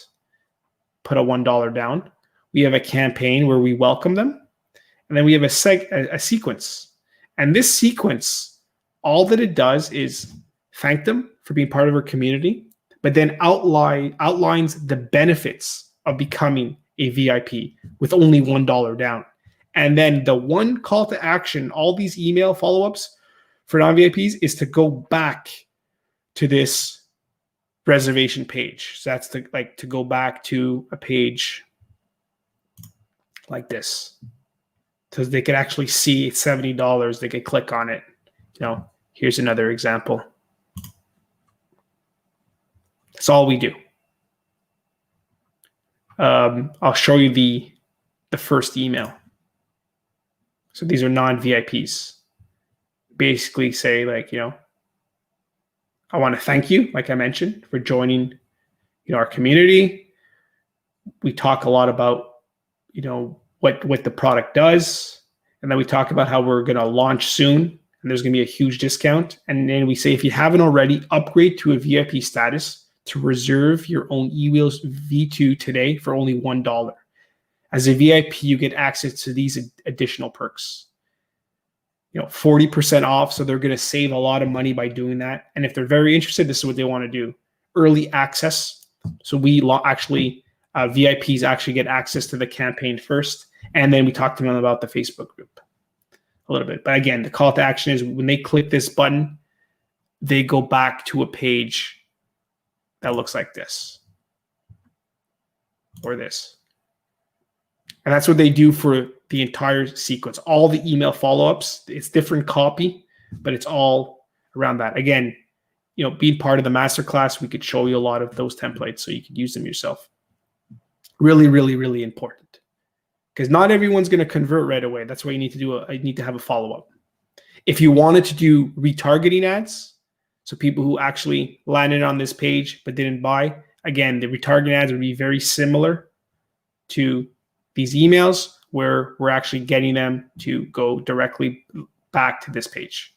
put a $1 down, we have a campaign where we welcome them. And then we have a sequence. And this sequence, all that it does is thank them for being part of our community, but then outlines the benefits of becoming a VIP with only $1 down. And then the one call to action, all these email follow-ups for non-VIPs is to go back to this reservation page. So that's to go back to a page like this. So they could actually see it's $70. They could click on it. Here's another example. That's all we do. I'll show you the first email. So these are non-VIPs. Basically say I want to thank you, like I mentioned, for joining, our community. We talk a lot about, what the product does. And then we talk about how we're going to launch soon and there's going to be a huge discount. And then we say, if you haven't already, upgrade to a VIP status to reserve your own eWheels V2 today for only $1. As a VIP, you get access to these additional perks. 40% off. So they're going to save a lot of money by doing that. And if they're very interested, this is what they want to do. Early access. So we actually, VIPs actually get access to the campaign first. And then we talk to them about the Facebook group a little bit. But again, the call to action is when they click this button, they go back to a page that looks like this or this. And that's what they do for the entire sequence. All the email follow-ups, it's different copy, but it's all around that. Again, being part of the masterclass, we could show you a lot of those templates so you could use them yourself. Really, really, really important. Because not everyone's going to convert right away. That's why you need to have a follow-up. If you wanted to do retargeting ads, so people who actually landed on this page but didn't buy, again, the retargeting ads would be very similar to these emails where we're actually getting them to go directly back to this page.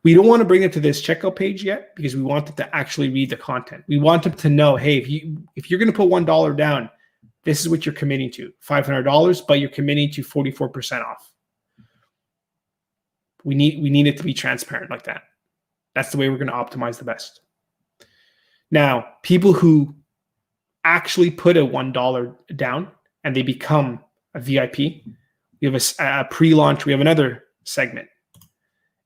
We don't want to bring it to this checkout page yet because we want them to actually read the content. We want them to know, hey, if you're going to put $1 down, this is what you're committing to, $500, but you're committing to 44% off. We need it to be transparent like that. That's the way we're going to optimize the best. Now, people who actually put a $1 down and they become a VIP, we have a pre-launch, we have another segment.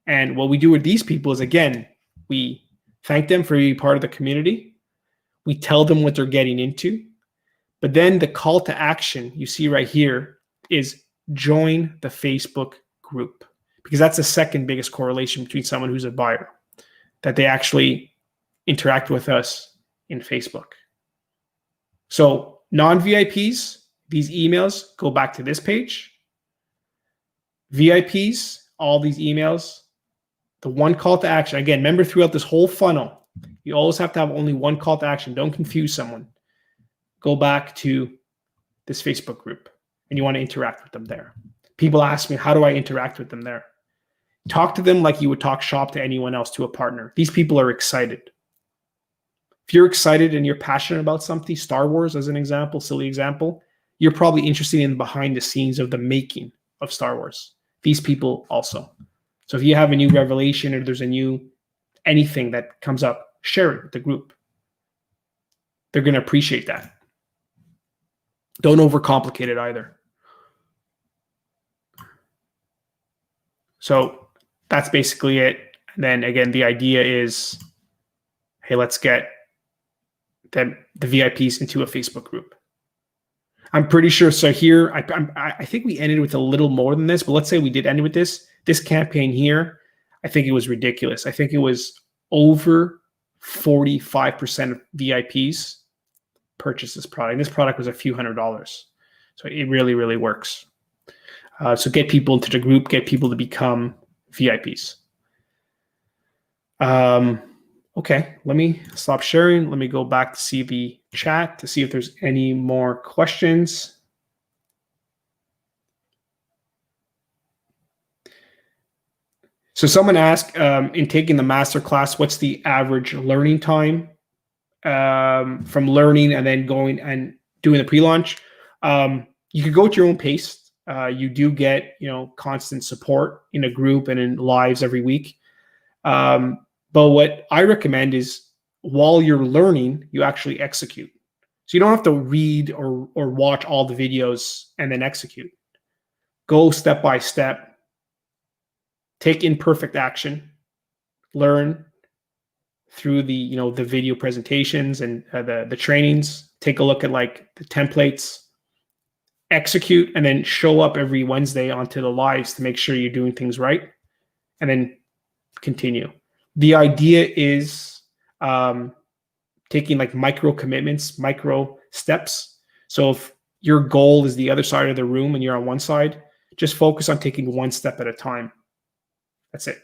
And what we do with these people is, again, we thank them for being part of the community. We tell them what they're getting into. But then the call to action you see right here is join the Facebook group, because that's the second biggest correlation between someone who's a buyer, that they actually interact with us in Facebook. So non-VIPs, these emails go back to this page. VIPs, all these emails, the one call to action. Again, remember throughout this whole funnel, you always have to have only one call to action. Don't confuse someone. Go back to this Facebook group and you want to interact with them there. People ask me, how do I interact with them there? Talk to them like you would talk shop to anyone else, to a partner. These people are excited. If you're excited and you're passionate about something, Star Wars as an example, silly example, you're probably interested in behind the scenes of the making of Star Wars. These people also. So if you have a new revelation or there's a new anything that comes up, share it with the group. They're going to appreciate that. Don't overcomplicate it either. So that's basically it. And then again, the idea is, hey, let's get the VIPs into a Facebook group. I'm pretty sure. So here, I think we ended with a little more than this, but let's say we did end with this. This campaign here, I think it was ridiculous. I think it was over 45% of VIPs purchase this product. And this product was a few $100s. So it really, really works. So get people into the group, get people to become VIPs. Okay, let me stop sharing. Let me go back to see the chat to see if there's any more questions. So someone asked, in taking the masterclass, what's the average learning time from learning and then going and doing the pre-launch? You could go at your own pace. You do get, constant support in a group and in lives every week. But what I recommend is while you're learning, you actually execute. So you don't have to read or watch all the videos and then execute. Go step by step. Take imperfect action. Learn through the the video presentations and the trainings. Take a look at like the templates. Execute and then show up every Wednesday onto the lives to make sure you're doing things right, and then continue. The idea is taking like micro commitments, micro steps. So if your goal is the other side of the room and you're on one side, just focus on taking one step at a time. That's it.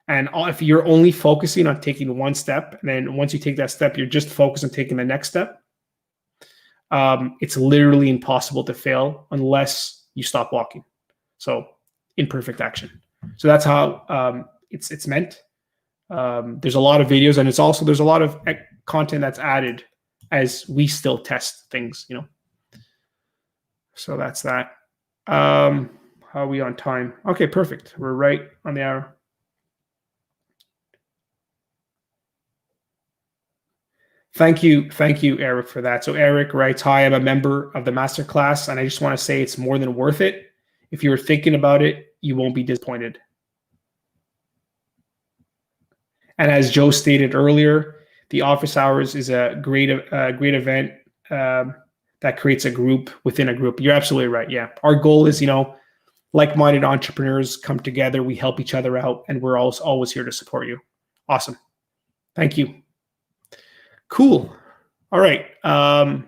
And if you're only focusing on taking one step, and then once you take that step, you're just focused on taking the next step, it's literally impossible to fail unless you stop walking. So imperfect action. So that's how it's meant. There's a lot of videos, and there's a lot of content that's added as we still test things, So that's that. How are we on time? Okay, perfect. We're right on the hour. Thank you, Eric, for that. So Eric writes, "Hi, I'm a member of the masterclass, and I just want to say it's more than worth it. If you're thinking about it, you won't be disappointed." And as Joe stated earlier, the office hours is a great event that creates a group within a group. You're absolutely right. Yeah, our goal is, like-minded entrepreneurs come together. We help each other out, and we're always here to support you. Awesome. Thank you. Cool. All right. I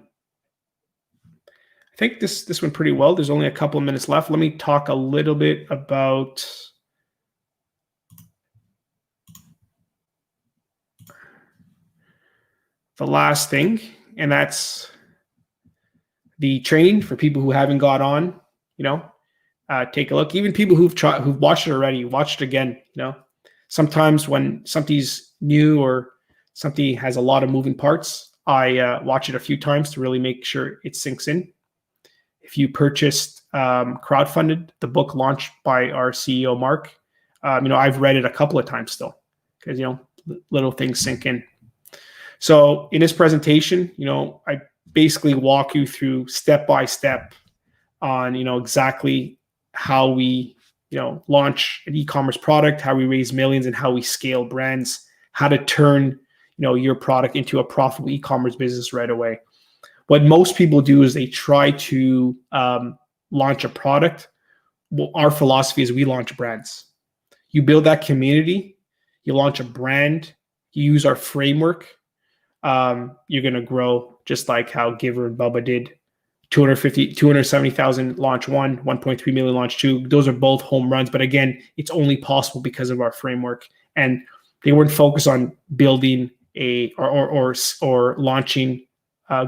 think this went pretty well. There's only a couple of minutes left. Let me talk a little bit about the last thing, and that's the training for people who haven't got on. Take a look. Even people who've watched it already, watch it again. Sometimes when something's new or something has a lot of moving parts, I watch it a few times to really make sure it sinks in. If you purchased Crowdfunded, the book launched by our CEO, Mark, I've read it a couple of times still because, little things sink in. So in this presentation, I basically walk you through step by step on, exactly how we, launch an e-commerce product, how we raise millions, and how we scale brands, how to turn your product into a profitable e-commerce business right away. What most people do is they try to launch a product. Well, our philosophy is we launch brands. You build that community, you launch a brand, you use our framework, you're going to grow just like how Giver and Bubba did. 270,000 launch one, 1.3 million launch two. Those are both home runs. But again, it's only possible because of our framework. And they weren't focused on building or launching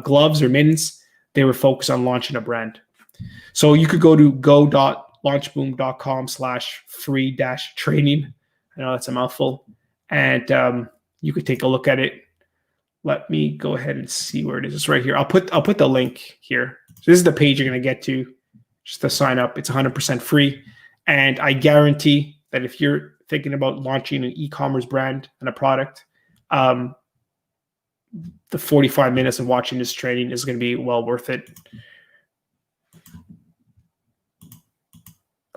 gloves or mittens. They were focused on launching a brand. So you could go to go.launchboom.com/free-training. I know that's a mouthful. And you could take a look at it. Let me go ahead and see where it is. It's right here. I'll put the link here. So this is the page you're going to get to just to sign up. It's 100% free. And I guarantee that if you're thinking about launching an e-commerce brand and a product, the 45 minutes of watching this training is going to be well worth it.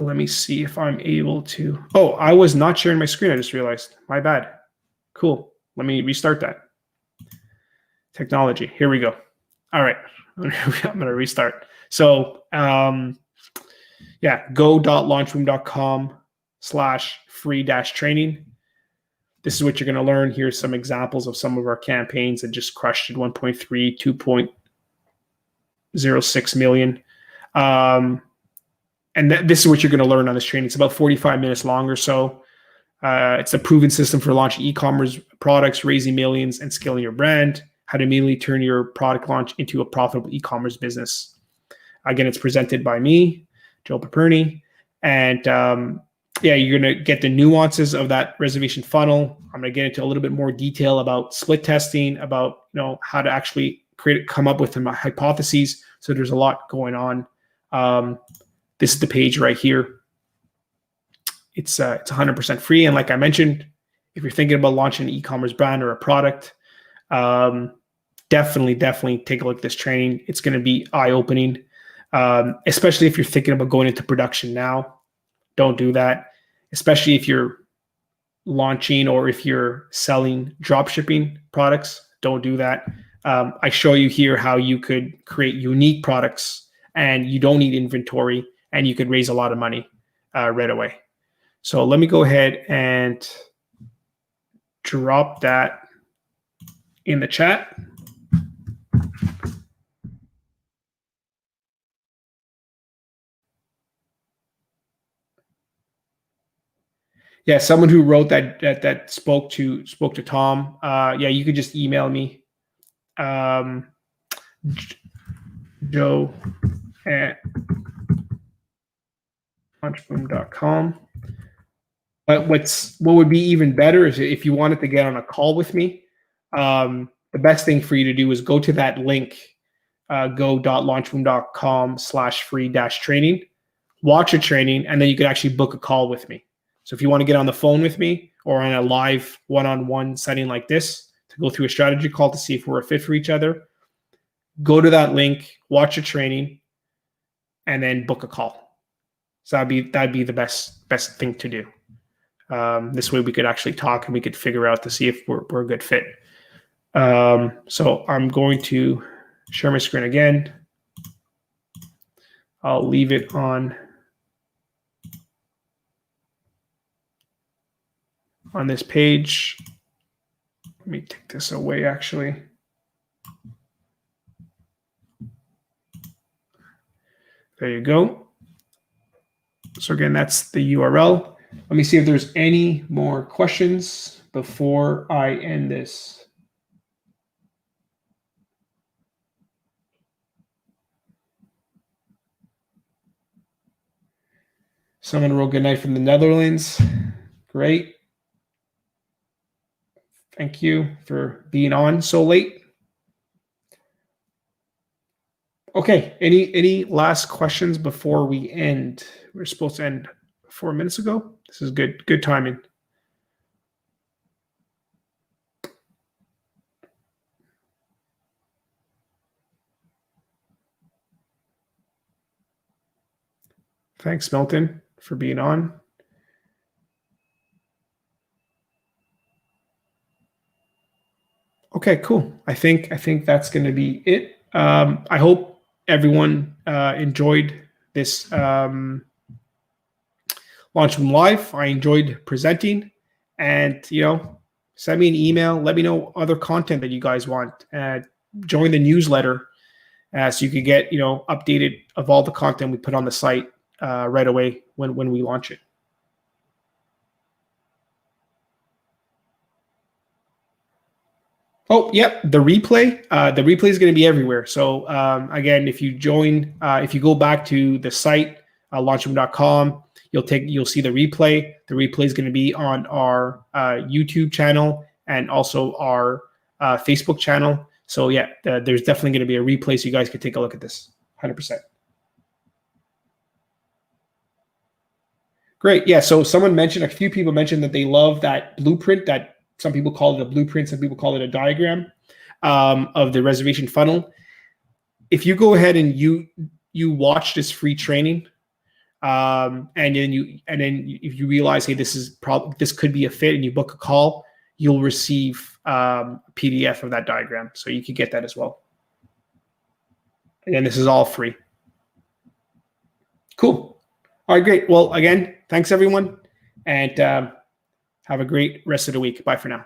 Let me see if I'm able to. Oh, I was not sharing my screen. I just realized. My bad. Cool. Let me restart that. Technology. Here we go. All right. I'm going to restart. So, yeah, go.launchroom.com/free-training. This is what you're going to learn. Here's some examples of some of our campaigns that just crushed it: 1.3, 2.06 million. And this is what you're going to learn on this training. It's about 45 minutes long or so. It's a proven system for launching e-commerce products, raising millions, and scaling your brand. How to immediately turn your product launch into a profitable e-commerce business. Again, it's presented by me, Joe Paperny. And yeah, you're going to get the nuances of that reservation funnel. I'm going to get into a little bit more detail about split testing, about how to actually come up with some hypotheses. So there's a lot going on. This is the page right here. It's 100% free. And like I mentioned, if you're thinking about launching an e-commerce brand or a product, definitely take a look at this training. It's going to be eye-opening, especially if you're thinking about going into production now. Don't do that, especially if you're launching or if you're selling drop shipping products. Don't do that. I show you here how you could create unique products and you don't need inventory and you could raise a lot of money right away. So let me go ahead and drop that in the chat. Yeah, someone who wrote that spoke to Tom. Yeah, you could just email me, Joe at launchroom.com. But what would be even better is if you wanted to get on a call with me. The best thing for you to do is go to that link, go.launchroom.com/free-training, watch a training, and then you could actually book a call with me. So if you want to get on the phone with me or on a live one-on-one setting like this to go through a strategy call to see if we're a fit for each other, go to that link, watch a training, and then book a call. So that'd be the best thing to do. This way we could actually talk and we could figure out to see if we're a good fit. So I'm going to share my screen again. I'll leave it on this page. Let me take this away actually. There you go. So again, that's the URL. Let me see if there's any more questions before I end this. Someone wrote good night from the Netherlands. Great. Thank you for being on so late. Okay, any last questions before we end? We're supposed to end 4 minutes ago. This is good timing. Thanks, Milton, for being on. Okay, cool. I think that's going to be it. I hope everyone enjoyed this Launchroom Live. I enjoyed presenting, and send me an email. Let me know other content that you guys want. Join the newsletter so you can get updated of all the content we put on the site right away when we launch it. Oh, yep. The replay is going to be everywhere. So again, if you join, if you go back to the site, launchroom.com, you'll see the replay. The replay is going to be on our YouTube channel and also our Facebook channel. So yeah, there's definitely going to be a replay so you guys can take a look at this 100%. Great. Yeah. So a few people mentioned that they love that blueprint, that some people call it a blueprint, some people call it a diagram of the reservation funnel. If you go ahead and you watch this free training, And then if you realize, hey, this could be a fit, and you book a call, you'll receive a PDF of that diagram, so you can get that as well. Again, this is all free. Cool. All right, great. Well, again, thanks everyone, and have a great rest of the week. Bye for now.